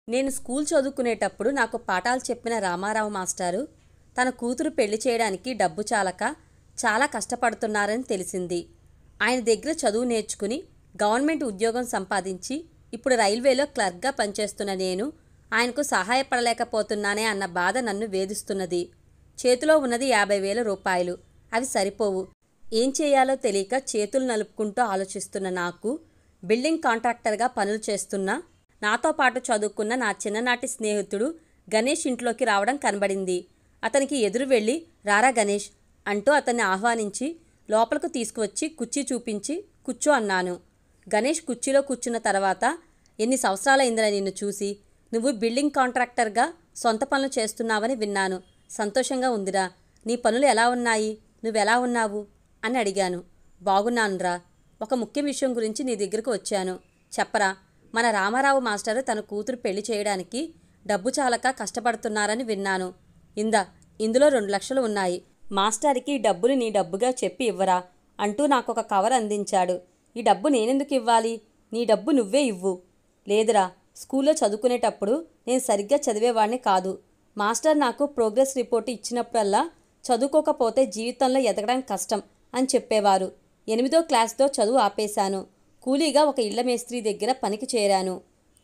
నేను స్కూల్ చదువుకునేటప్పుడు నాకు పాఠాలు చెప్పిన రామారావు మాస్టారు తన కూతురు పెళ్లి చేయడానికి డబ్బు చాలక చాలా కష్టపడుతున్నారని తెలిసింది. ఆయన దగ్గర చదువు నేర్చుకుని గవర్నమెంట్ ఉద్యోగం సంపాదించి ఇప్పుడు రైల్వేలో క్లర్క్గా పనిచేస్తున్న నేను ఆయనకు సహాయపడలేకపోతున్నానే అన్న బాధ నన్ను వేధిస్తున్నది. చేతిలో ఉన్నది 50,000 రూపాయలు. అవి సరిపోవు. ఏం చేయాలో తెలియక చేతులు నలుపుకుంటూ ఆలోచిస్తున్న నాకు బిల్డింగ్ కాంట్రాక్టర్గా పనులు చేస్తున్న నాతో పాటు చదువుకున్న నా చిన్ననాటి స్నేహితుడు గణేష్ ఇంట్లోకి రావడం కనబడింది. అతనికి ఎదురు వెళ్ళి రారా గణేష్ అంటూ అతన్ని ఆహ్వానించి లోపలకు తీసుకువచ్చి కుర్చీ చూపించి కూర్చో అన్నాను. గణేష్ కుర్చీలో కూర్చున్న తర్వాత ఎన్ని సంవత్సరాలైందిరా నిన్ను చూసి, నువ్వు బిల్డింగ్ కాంట్రాక్టర్గా సొంత పనులు చేస్తున్నావని విన్నాను. సంతోషంగా ఉందిరా. నీ పనులు ఎలా ఉన్నాయి? నువ్వెలా ఉన్నావు అని అడిగాను. బాగున్నానురా. ఒక ముఖ్య విషయం గురించి నీ దగ్గరకు వచ్చాను. చెప్పరా. మన రామారావు మాస్టారు తన కూతురు పెళ్లి చేయడానికి డబ్బు చాలక కష్టపడుతున్నారని విన్నాను. ఇందులో 2 లక్షలు ఉన్నాయి. మాస్టారికి ఈ డబ్బుని నీ డబ్బుగా చెప్పి ఇవ్వరా అంటూ నాకొక కవర్ అందించాడు. ఈ డబ్బు నేనెందుకు ఇవ్వాలి? నీ డబ్బు నువ్వే ఇవ్వు. లేదురా, స్కూల్లో చదువుకునేటప్పుడు నేను సరిగ్గా చదివేవాడిని కాదు. మాస్టర్ నాకు ప్రోగ్రెస్ రిపోర్టు ఇచ్చినప్పుడల్లా చదువుకోకపోతే జీవితంలో ఎదగడం కష్టం అని చెప్పేవారు. 8వ క్లాస్తో చదువు ఆపేశాను. కూలీగా ఒక ఇళ్ల మేస్త్రీ దగ్గర పనికి చేరాను.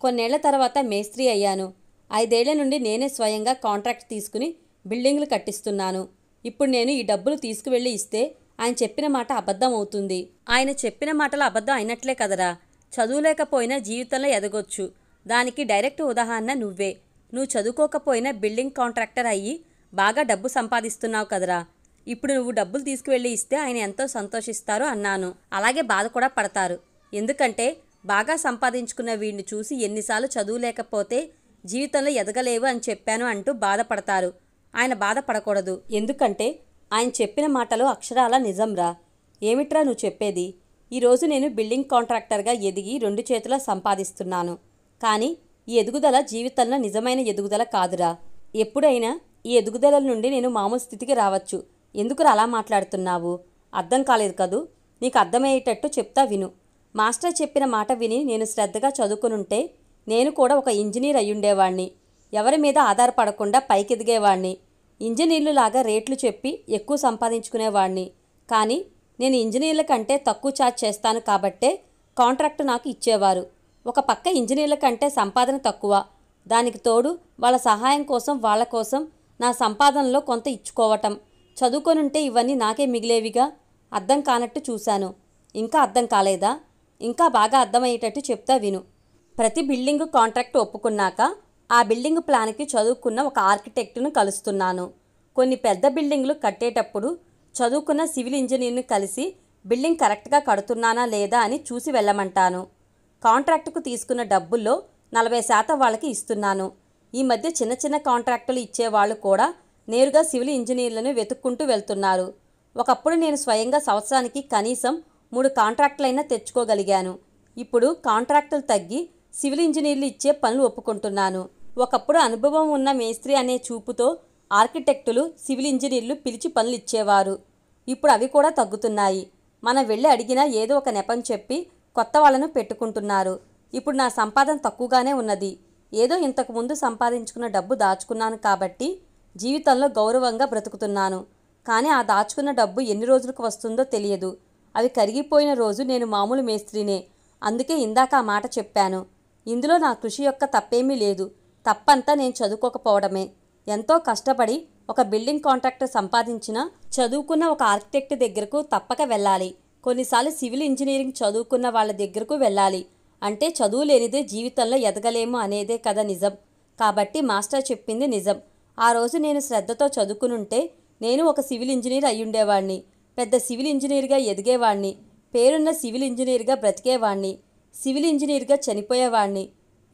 కొన్నేళ్ల తర్వాత మేస్త్రీ అయ్యాను. 5 ఏళ్ల నుండి నేనే స్వయంగా కాంట్రాక్ట్ తీసుకుని బిల్డింగులు కట్టిస్తున్నాను. ఇప్పుడు నేను ఈ డబ్బులు తీసుకువెళ్ళి ఇస్తే ఆయన చెప్పిన మాట అబద్ధం అవుతుంది. ఆయన చెప్పిన మాటలు అబద్ధం అయినట్లే కదరా. చదువులేకపోయినా జీవితంలో ఎదగొచ్చు. దానికి డైరెక్ట్ ఉదాహరణ నువ్వే. నువ్వు చదువుకోకపోయినా బిల్డింగ్ కాంట్రాక్టర్ అయ్యి బాగా డబ్బు సంపాదిస్తున్నావు కదరా. ఇప్పుడు నువ్వు డబ్బులు తీసుకువెళ్ళి ఇస్తే ఆయన ఎంతో సంతోషిస్తారు అన్నాను. అలాగే బాధ కూడా పడతారు. ఎందుకంటే బాగా సంపాదించుకున్న వీడిని చూసి ఎన్నిసార్లు చదువులేకపోతే జీవితంలో ఎదగలేవు అని చెప్పాను అంటూ బాధపడతారు. ఆయన బాధపడకూడదు. ఎందుకంటే ఆయన చెప్పిన మాటలు అక్షరాల నిజంరా. ఏమిట్రా నువ్వు చెప్పేది? ఈరోజు నేను బిల్డింగ్ కాంట్రాక్టర్గా ఎదిగి 2 చేతులా సంపాదిస్తున్నాను. కానీ ఈ ఎదుగుదల జీవితంలో నిజమైన ఎదుగుదల కాదురా. ఎప్పుడైనా ఈ ఎదుగుదల నుండి నేను మామూలు స్థితికి రావచ్చు. ఎందుకురా అలా మాట్లాడుతున్నావు? అర్థం కాలేదు కదూ. నీకు అర్థమయ్యేటట్టు చెప్తా విను. మాస్టర్ చెప్పిన మాట విని నేను శ్రద్ధగా చదువుకునుంటే నేను కూడా ఒక ఇంజనీర్ అయ్యుండేవాణ్ణి. ఎవరి మీద ఆధారపడకుండా పైకెదిగేవాణ్ణి. ఇంజనీర్లు లాగా రేట్లు చెప్పి ఎక్కువ సంపాదించుకునేవాణ్ణి. కానీ నేను ఇంజనీర్ల కంటే తక్కువ ఛార్జ్ చేస్తాను కాబట్టే కాంట్రాక్టు నాకు ఇచ్చేవారు. ఒక పక్క ఇంజనీర్ల కంటే సంపాదన తక్కువ. దానికి తోడు వాళ్ళ సహాయం కోసం వాళ్ళ కోసం నా సంపాదనలో కొంత ఇచ్చుకోవటం. చదువుకొనుంటే ఇవన్నీ నాకే మిగిలేవిగా. అర్థం కానట్టు చూశాను. ఇంకా అర్థం కాలేదా? ఇంకా బాగా అర్థమయ్యేటట్టు చెప్తా విను. ప్రతి బిల్డింగు కాంట్రాక్ట్ ఒప్పుకున్నాక ఆ బిల్డింగు ప్లాన్కి చదువుకున్న ఒక ఆర్కిటెక్టును కలుస్తున్నాను. కొన్ని పెద్ద బిల్డింగులు కట్టేటప్పుడు చదువుకున్న సివిల్ ఇంజనీర్ని కలిసి బిల్డింగ్ కరెక్ట్గా కడుతున్నానా లేదా అని చూసి వెళ్ళమంటాను. కాంట్రాక్టుకు తీసుకున్న డబ్బుల్లో 40% వాళ్ళకి ఇస్తున్నాను. ఈ మధ్య చిన్న చిన్న కాంట్రాక్టులు ఇచ్చేవాళ్ళు కూడా నేరుగా సివిల్ ఇంజనీర్లను వెతుక్కుంటూ వెళ్తున్నారు. ఒకప్పుడు నేను స్వయంగా సంవత్సరానికి కనీసం 3 కాంట్రాక్టులైనా తెచ్చుకోగలిగాను. ఇప్పుడు కాంట్రాక్టులు తగ్గి సివిల్ ఇంజనీర్లు ఇచ్చే పనులు ఒప్పుకుంటున్నాను. ఒకప్పుడు అనుభవం ఉన్న మేస్త్రి అనే చూపుతో ఆర్కిటెక్టులు సివిల్ ఇంజనీర్లు పిలిచి పనులు ఇచ్చేవారు. ఇప్పుడు అవి కూడా తగ్గుతున్నాయి. మనం వెళ్ళి అడిగినా ఏదో ఒక నెపం చెప్పి కొత్త వాళ్ళను పెట్టుకుంటున్నారు. ఇప్పుడు నా సంపాదన తక్కువగానే ఉన్నది. ఏదో ఇంతకుముందు సంపాదించుకున్న డబ్బు దాచుకున్నాను కాబట్టి జీవితంలో గౌరవంగా బ్రతుకుతున్నాను. కానీ ఆ దాచుకున్న డబ్బు ఎన్ని రోజులకు వస్తుందో తెలియదు. అవి కరిగిపోయిన రోజు నేను మామూలు మేస్త్రినే. అందుకే ఇందాక ఆ మాట చెప్పాను. ఇందులో నా కృషి యొక్క తప్పేమీ లేదు. తప్పంతా నేను చదువుకోకపోవడమే. ఎంతో కష్టపడి ఒక బిల్డింగ్ కాంట్రాక్టర్ సంపాదించిన చదువుకున్న ఒక ఆర్కిటెక్ట్ దగ్గరకు తప్పక వెళ్ళాలి. కొన్నిసార్లు సివిల్ ఇంజనీరింగ్ చదువుకున్న వాళ్ళ దగ్గరకు వెళ్ళాలి. అంటే చదువు లేనిదే జీవితంలో ఎదగలేము అనేదే కదా నిజం. కాబట్టి మాస్టర్ చెప్పింది నిజం. ఆ రోజు నేను శ్రద్ధతో చదువుకునుంటే నేను ఒక సివిల్ ఇంజనీర్ అయ్యుండేవాణ్ణి. పెద్ద సివిల్ ఇంజనీర్గా ఎదిగేవాణ్ణి. పేరున్న సివిల్ ఇంజనీర్గా బ్రతికేవాణ్ణి. సివిల్ ఇంజనీర్గా చనిపోయేవాణ్ణి.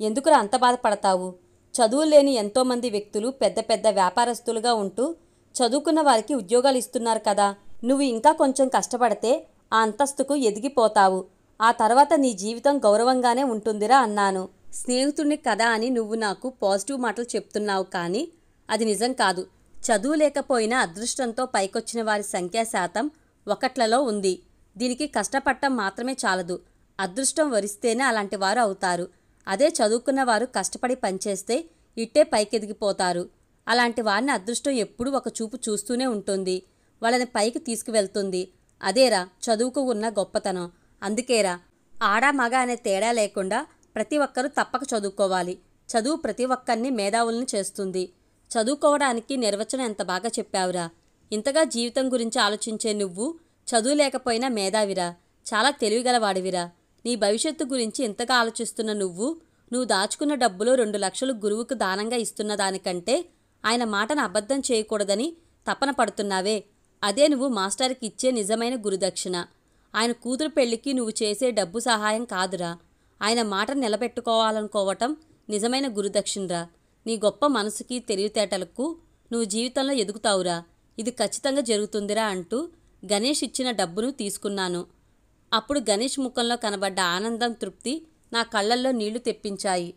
ఎందుకురా అంత బాధపడతావు? చదువు లేని ఎంతోమంది వ్యక్తులు పెద్ద పెద్ద వ్యాపారస్తులుగా ఉంటూ చదువుకున్న వారికి ఉద్యోగాలు ఇస్తున్నారు కదా. నువ్వు ఇంకా కొంచెం కష్టపడితే ఆ అంతస్తుకు ఎదిగిపోతావు. ఆ తర్వాత నీ జీవితం గౌరవంగానే ఉంటుందిరా అన్నాను. స్నేహితుడిని కదా అని నువ్వు నాకు పాజిటివ్ మాటలు చెప్తున్నావు, కానీ అది నిజం కాదు. చదువు లేకపోయినా అదృష్టంతో పైకొచ్చిన వారి సంఖ్యా శాతం 1లలో ఉంది. దీనికి కష్టపడటం మాత్రమే చాలదు. అదృష్టం వరిస్తేనే అలాంటి వారు అవుతారు. అదే చదువుకున్న వారు కష్టపడి పనిచేస్తే ఇట్టే పైకెదిగిపోతారు. అలాంటి వారిని అదృష్టం ఎప్పుడూ ఒక చూపు చూస్తూనే ఉంటుంది. వాళ్ళని పైకి తీసుకువెళ్తుంది. అదేరా చదువుకు ఉన్న గొప్పతనం. అందుకేరా ఆడ మగ అనే తేడా లేకుండా ప్రతి ఒక్కరూ తప్పక చదువుకోవాలి. చదువు ప్రతి ఒక్కరిని మేధావుల్ని చేస్తుంది. చదువుకోవడానికి నిర్వచనం ఎంత బాగా చెప్పావురా. ఇంతగా జీవితం గురించి ఆలోచించే నువ్వు చదువు లేకపోయినా మేధావిరా. చాలా తెలివిగలవాడివిరా. నీ భవిష్యత్తు గురించి ఇంతగా ఆలోచిస్తున్న నువ్వు దాచుకున్న డబ్బులో 2 లక్షలు గురువుకు దానంగా ఇస్తున్న దానికంటే ఆయన మాటను అబద్ధం చేయకూడదని తపన పడుతున్నావే, అదే నువ్వు మాస్టర్కి ఇచ్చే నిజమైన గురుదక్షిణ. ఆయన కూతురు పెళ్లికి నువ్వు చేసే డబ్బు సహాయం కాదురా. ఆయన మాటను నిలబెట్టుకోవాలనుకోవటం నిజమైన గురుదక్షిణరా. నీ గొప్ప మనసుకి తెలివితేటలకు నువ్వు జీవితంలో ఎదుగుతావురా. ఇది ఖచ్చితంగా జరుగుతుందిరా అంటూ గణేష్ ఇచ్చిన డబ్బును తీసుకున్నాను. అప్పుడు గణేష్ ముఖంలో కనబడ్డ ఆనందం, తృప్తి నా కళ్ళల్లో నీళ్లు తెప్పించాయి.